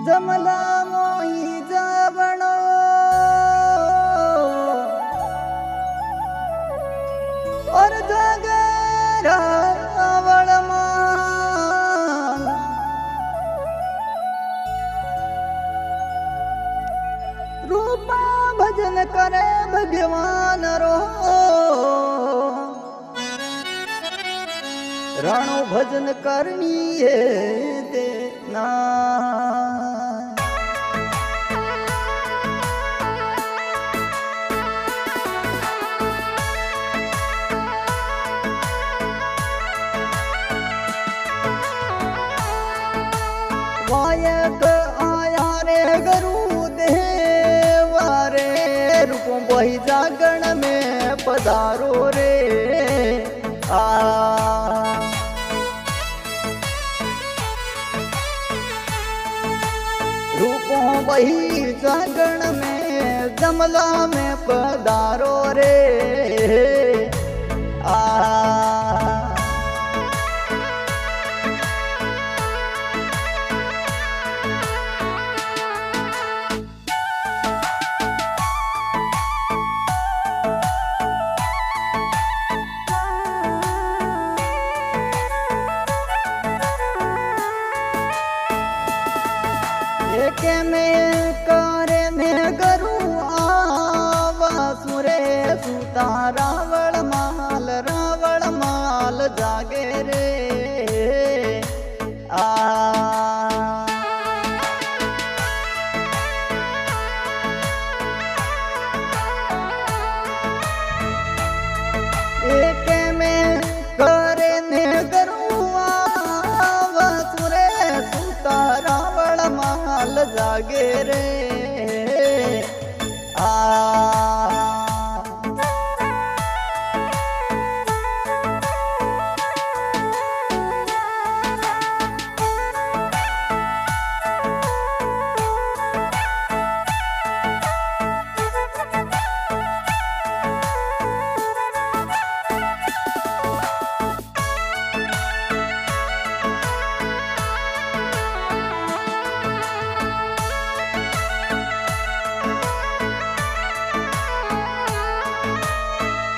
जमला मोही जावणो और जगे रावण मान रूपा भजन करे भगवान रो राणो भजन करनी है देना वायक आया रे गुरु देवा रे रूप वही जागरण में पधारो रे रूपों वही जागरण में जमला में पधारो रे के में करे में गरु आवा सुरे सुता रावण माल जागे रे एक में करे में गरु आवा सुरे सुता रावण माल जागे रे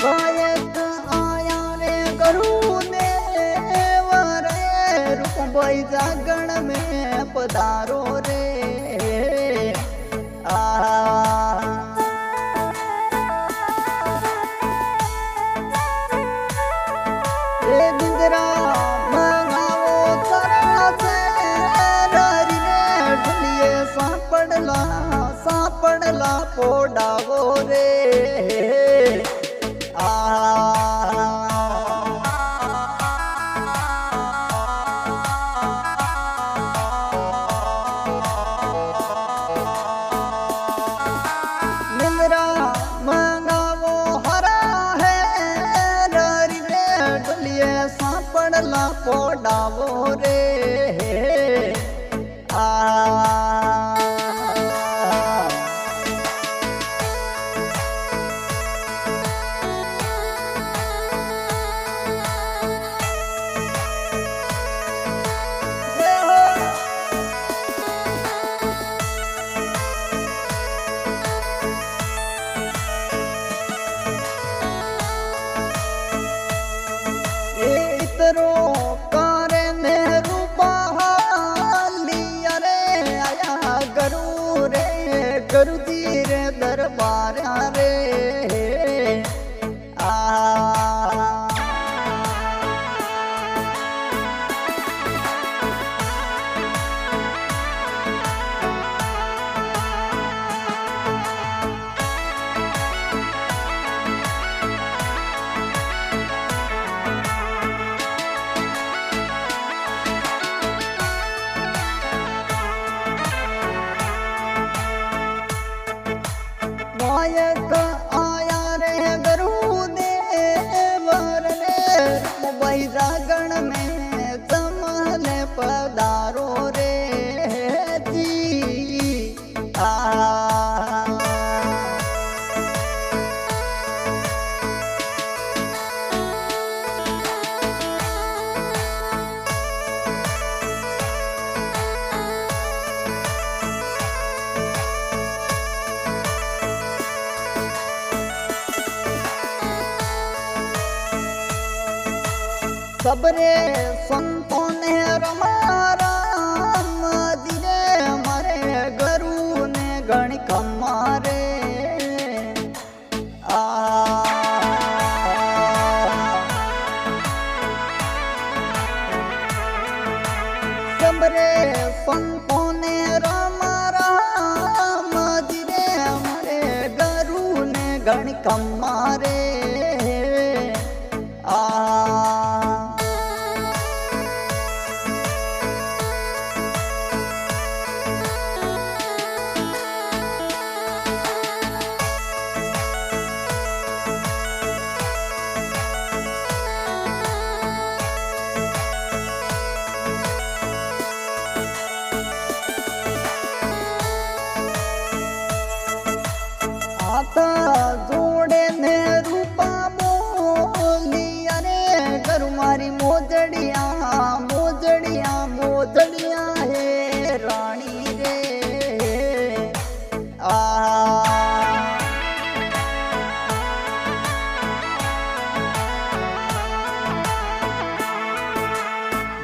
वायक आया रे गुरु देवा रे रूप वही जागरण में पधारो रे दिंदरा मंगाओ तरा से रारी रे ढुलिए सापड़ला पोडावो रे निंद्रा मंगावो हरा है रारी रे डुलिए सापड़ला पोडावो रे इतरो करे ने रूपा सबरे संतों ने रमारा मदिरे मारे गरु ने गण कमारे सबरे संतों ने रमारा मदिरे मारे गरु ने गण कमारे जोड़े ने रूपा बोली अरे गरु मारी मोजड़िया मोजड़िया मोजड़िया है रानी रे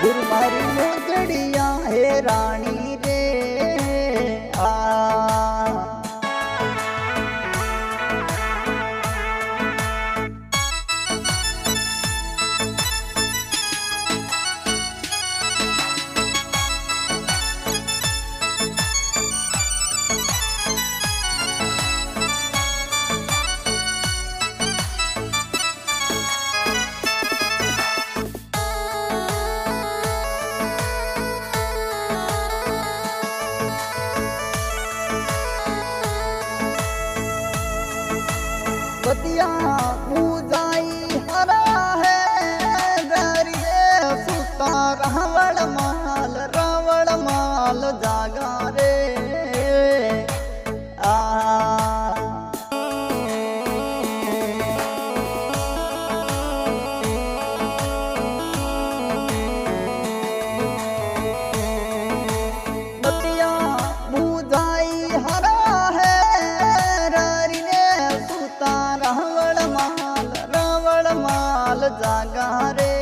गुरु मारी मोजड़िया है रानी रे बतिया पूजाई हरा है दरिए सुता रावण माल जागा रे बतिया पूजाई हरा है रावण माल जागा रे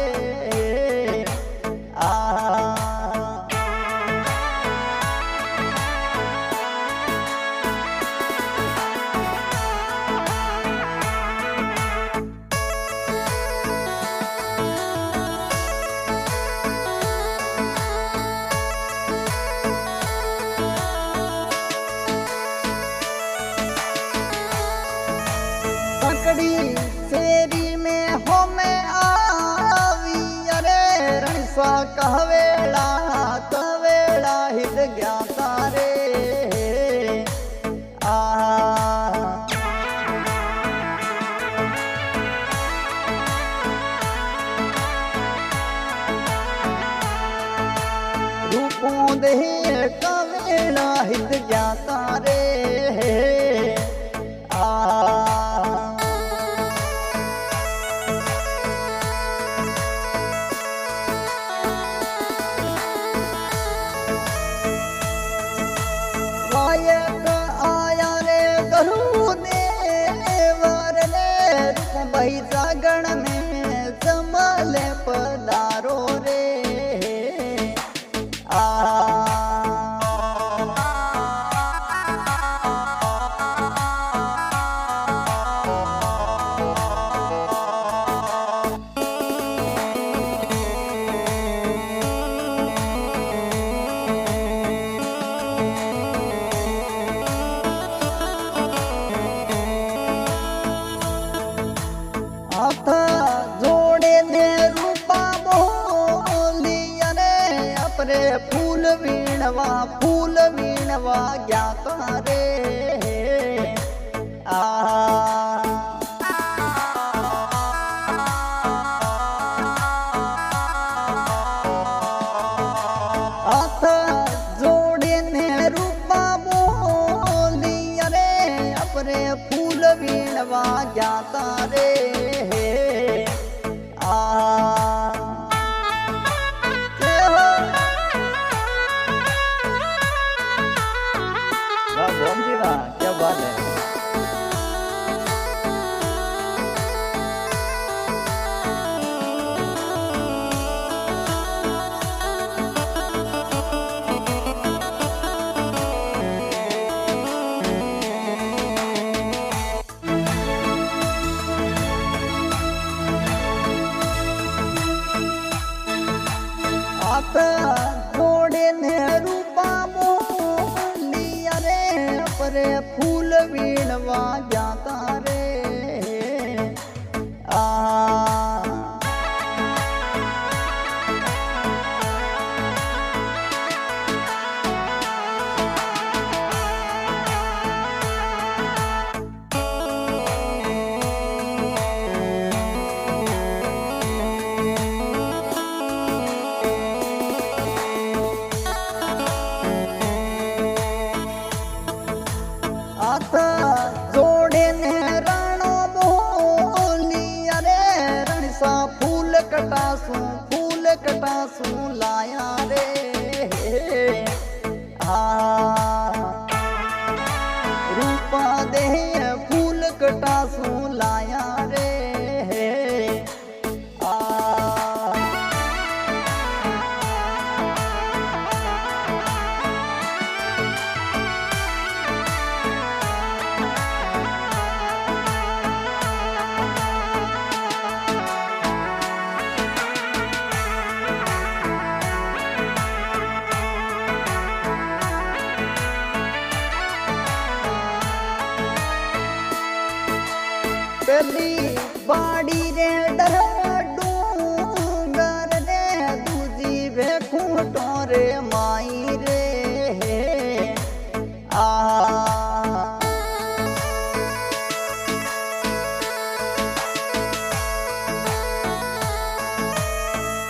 पकड़ी सेरी में हो में आवी अरे रणसा कहवेला कवेला हित ज्ञाता रे रूपों दे कवेला हित ज्ञाता रे आया रे गरु देवर रे भाई जागण में जमले पधारो रे जोड़े दे रूपा बोली अरे अपने फूल वीणवा ज्ञाता रे जोड़े ने रूपा बोली अरे अपने फूल वीणवा ज्ञाता रे क्या बात है। हाथ जोड़े ने रूपा बोलिया रे अपरे फूल वीणवा जाता रे जोड़े ने राणो बोली अरे रणसा फूल कटासू लाया रे रूपा दे फूल कटासू लाया रे पहली बाड़ी रे डूंगर रे दूजी भेखूटो रे माई रे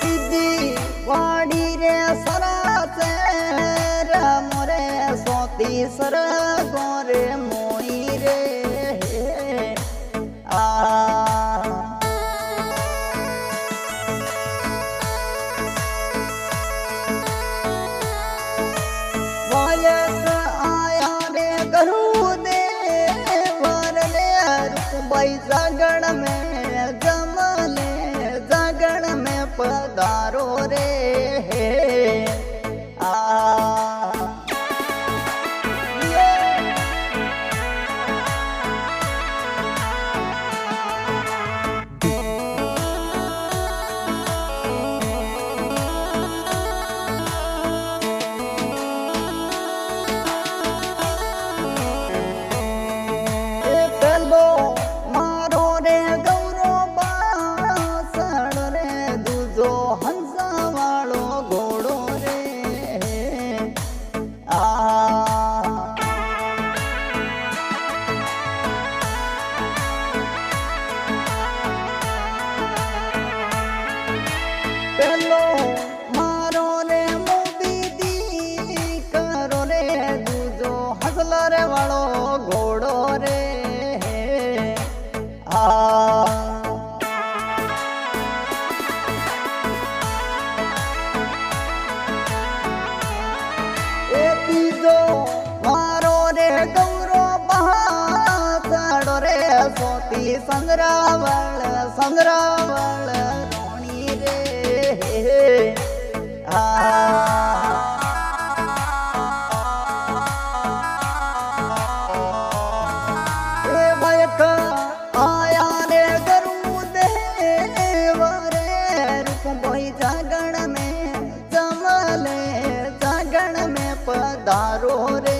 तीजी बाड़ी रे सरा से मोरे सोती सर गोरे मोई रे वायक आया रे करू दे वर रे भाई जागण में जमले जागण में पधारो रे पेलो मारो रे मोदी दी करो रे दूजो हसला रे वालो घोड़ो रे तीजो मारो रे गौरो बहादड़ो रे सोती संद्रावल रोणी रे आया रे गरू देवरे रूप भाई जागण में जमले जागण में पधारो रे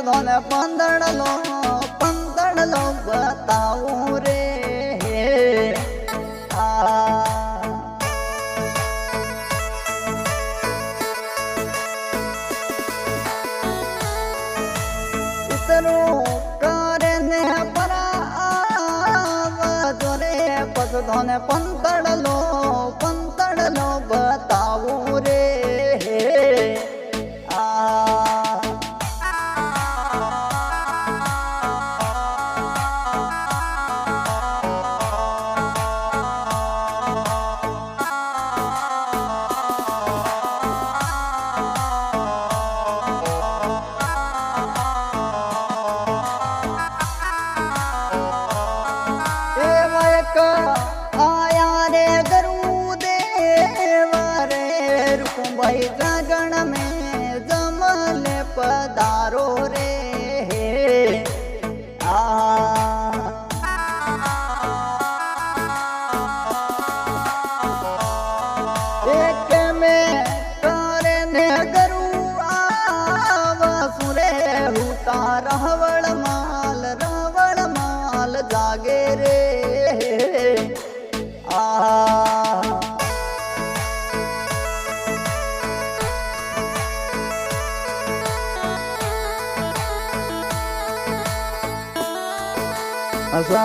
धोने पंदड़ लो बताऊं रे इतनो करने परा जोरे पस धोने पंदड़ लो बताऊं रे भाषा।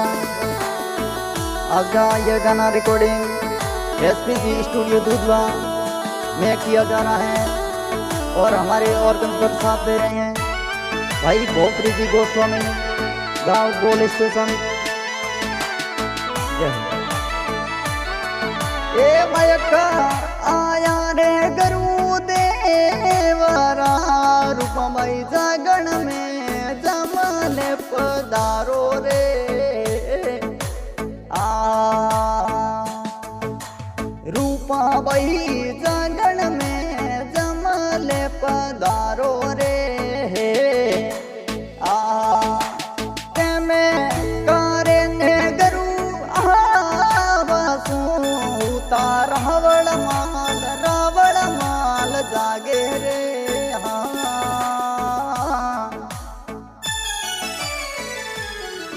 आपका यह गाना रिकॉर्डिंग SPG स्टूडियो दूधवा में किया जा रहा है और हमारे ऑर्गन पर साथ दे रहे हैं भाई भोपरी जी गोस्वामी, गांव गोल स्टेशन। ए मयका आया रे गरु देवरा रूपमय जागण में जमने पधारो रे। रूपमय जागण में जमले पधारो रे।